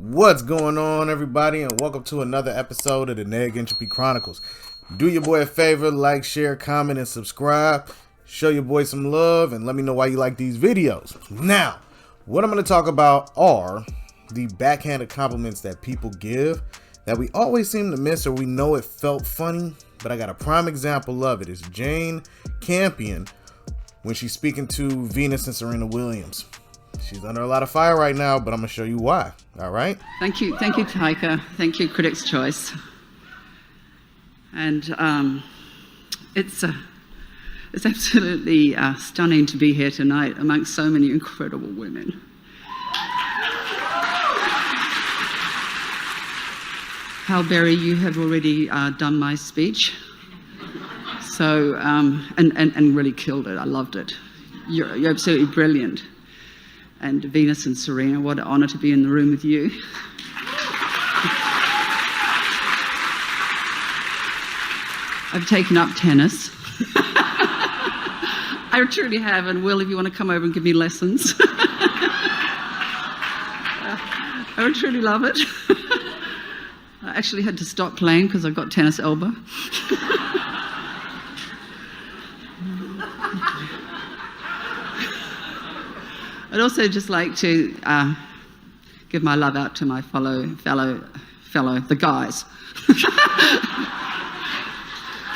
What's going on, everybody, and welcome to another episode of the Neg Entropy Chronicles. Do your boy a favor, like, share, comment, and subscribe. Show your boy some love and let me know why you like these videos. Now, what I'm going to talk about are the backhanded compliments that people give that we always seem to miss, or we know it felt funny, but I got a prime example of it. It's Jane Campion when she's speaking to Venus and Serena Williams. She's under a lot of fire right now, but I'm going to show you why. All right? Thank you, Taika. Thank you, Critics' Choice. And it's absolutely stunning to be here tonight amongst so many incredible women. Hal Berry, you have already done my speech. So, and really killed it. I loved it. You're absolutely brilliant. And Venus and Serena, what an honor to be in the room with you. I've taken up tennis. I truly have, and Will, if you want to come over and give me lessons. I would truly love it. I actually had to stop playing because I've got tennis elbow. I'd also just like to give my love out to my fellow, the guys.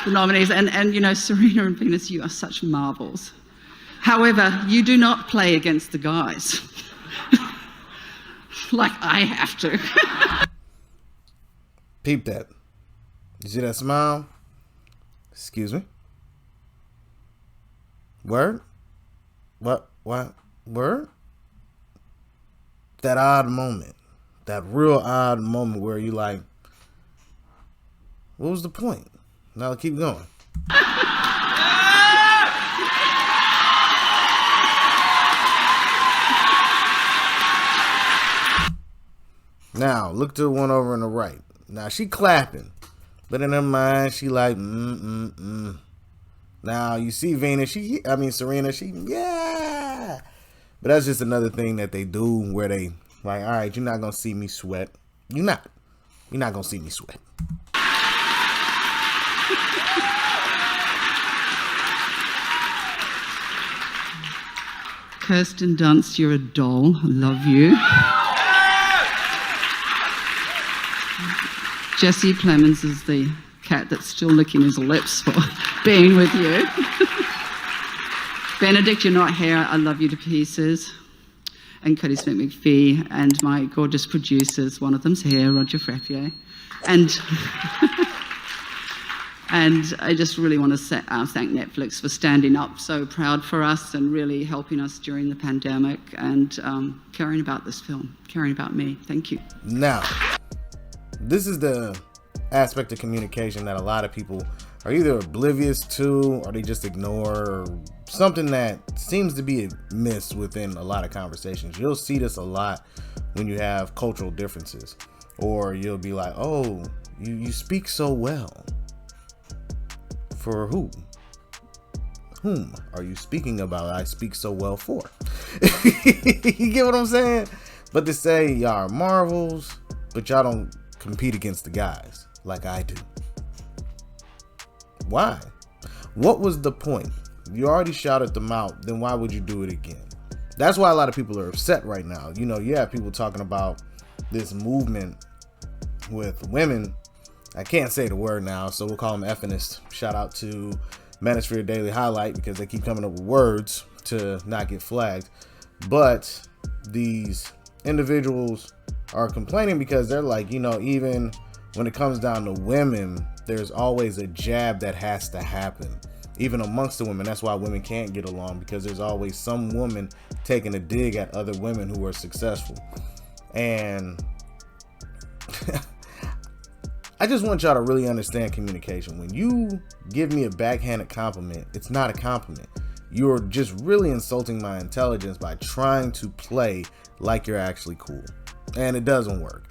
The nominees, and you know, Serena and Venus, you are such marvels. However, you do not play against the guys. Like I have to. Peep that. You see that smile? Excuse me? Word? What? Word? That odd moment. That real odd moment where you like, what was the point? Now keep going. Now, look to the one over on the right. Now, she clapping. But in her mind, she like, Now, you see Serena, yeah. But that's just another thing that they do where they like, all right, you're not going to see me sweat. You're not going to see me sweat. Kirsten Dunst, you're a doll. I love you. Jesse Plemons is the cat that's still licking his lips for being with you. Benedict, you're not here. I love you to pieces. And Cody Smith McPhee, and my gorgeous producers. One of them's here, Roger Frappier. And I just really want to thank Netflix for standing up so proud for us and really helping us during the pandemic and caring about this film, caring about me. Thank you. Now, this is the aspect of communication that a lot of people are either oblivious to or they just ignore, or something that seems to be a miss within a lot of conversations. You'll see this a lot when you have cultural differences, or you'll be like, oh, you speak so well. For who? Whom are you speaking about? I speak so well for. You get what I'm saying? But to say y'all are marvels, but y'all don't compete against the guys like I do. Why? What was the point? You already shouted them out, then why would you do it again? That's why a lot of people are upset right now. You know, you have people talking about this movement with women. I can't say the word now, so we'll call them effinists. Shout out to Manosphere Daily Highlight because they keep coming up with words to not get flagged. But these individuals are complaining because they're like, you know, even when it comes down to women, there's always a jab that has to happen, even amongst the women. That's why women can't get along, because there's always some woman taking a dig at other women who are successful. And I just want y'all to really understand communication. When you give me a backhanded compliment, it's not a compliment. You're just really insulting my intelligence by trying to play like you're actually cool. And it doesn't work.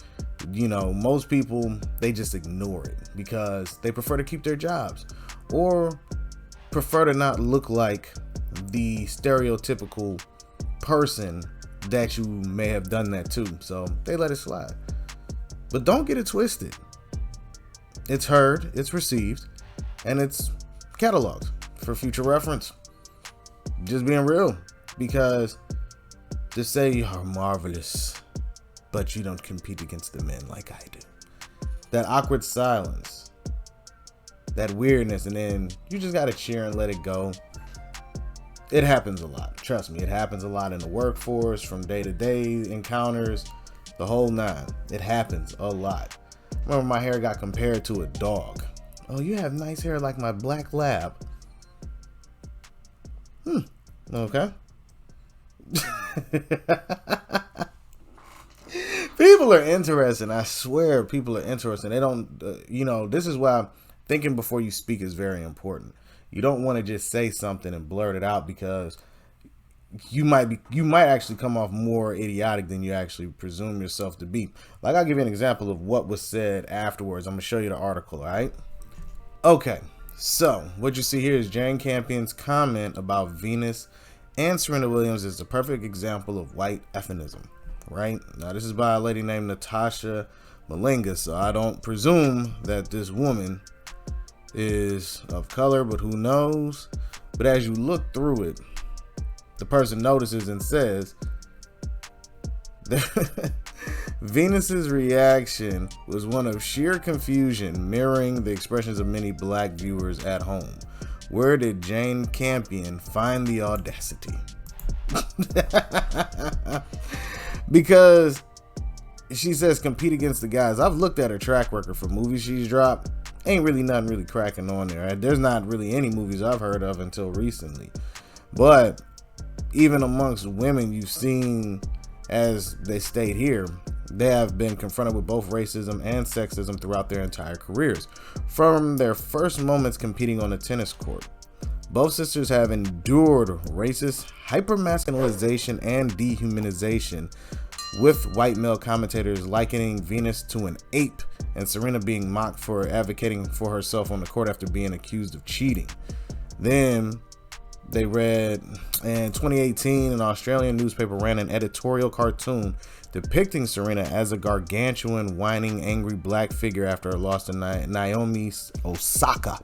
You know, most people, they just ignore it because they prefer to keep their jobs or prefer to not look like the stereotypical person that you may have done that too. So they let it slide. But don't get it twisted. It's heard, it's received, and it's cataloged for future reference. Just being real. Because to say you are marvelous, but you don't compete against the men like I do. That awkward silence. That weirdness, and then you just gotta cheer and let it go. It happens a lot. Trust me, it happens a lot in the workforce, from day-to-day encounters, the whole nine. It happens a lot. I remember my hair got compared to a dog. Oh, you have nice hair like my black lab. Okay. People are interested. I swear people are interested. They don't, this is why thinking before you speak is very important. You don't want to just say something and blurt it out, because you might actually come off more idiotic than you actually presume yourself to be. Like, I'll give you an example of what was said afterwards. I'm going to show you the article, all right? Okay, so what you see here is Jane Campion's comment about Venus and Serena Williams is the perfect example of white feminism, right? Now, this is by a lady named Natasha Malinga, so I don't presume that this woman is of color, but who knows? But as you look through it, the person notices and says that Venus's reaction was one of sheer confusion, mirroring the expressions of many black viewers at home. Where did Jane Campion find the audacity? Because she says compete against the guys. I've looked at her track record for movies she's dropped. Ain't really nothing really cracking on there. There's not really any movies I've heard of until recently. But even amongst women you've seen, as they state here, they have been confronted with both racism and sexism throughout their entire careers. From their first moments competing on a tennis court, both sisters have endured racist hypermasculinization and dehumanization, with white male commentators likening Venus to an ape and Serena being mocked for advocating for herself on the court after being accused of cheating. Then they read, in 2018, an Australian newspaper ran an editorial cartoon depicting Serena as a gargantuan, whining, angry black figure after her loss to Naomi Osaka.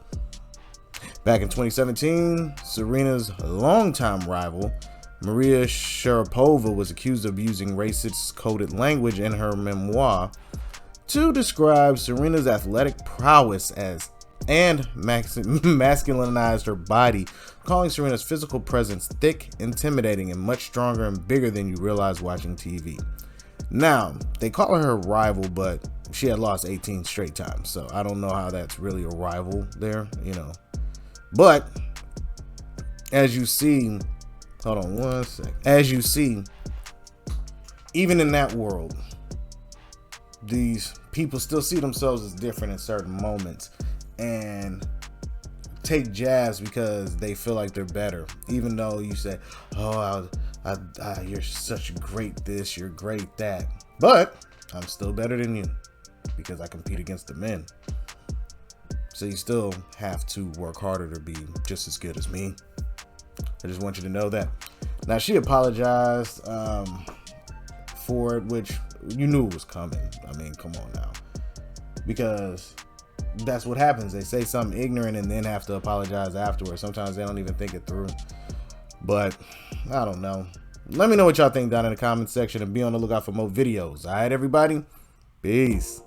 Back in 2017, Serena's longtime rival, Maria Sharapova, was accused of using racist-coded language in her memoir to describe Serena's athletic prowess and masculinized her body, calling Serena's physical presence thick, intimidating, and much stronger and bigger than you realize watching TV. Now, they call her a rival, but she had lost 18 straight times, so I don't know how that's really a rival there, But, as you see, hold on one sec. As you see, even in that world, these people still see themselves as different in certain moments and take jabs because they feel like they're better, even though you say, oh, you're such great this, you're great that, but I'm still better than you because I compete against the men. So you still have to work harder to be just as good as me. I just want you to know that. Now, she apologized for it, which you knew it was coming. I mean, come on now. Because that's what happens. They say something ignorant and then have to apologize afterwards. Sometimes they don't even think it through. But I don't know. Let me know what y'all think down in the comment section and be on the lookout for more videos. All right, everybody? Peace.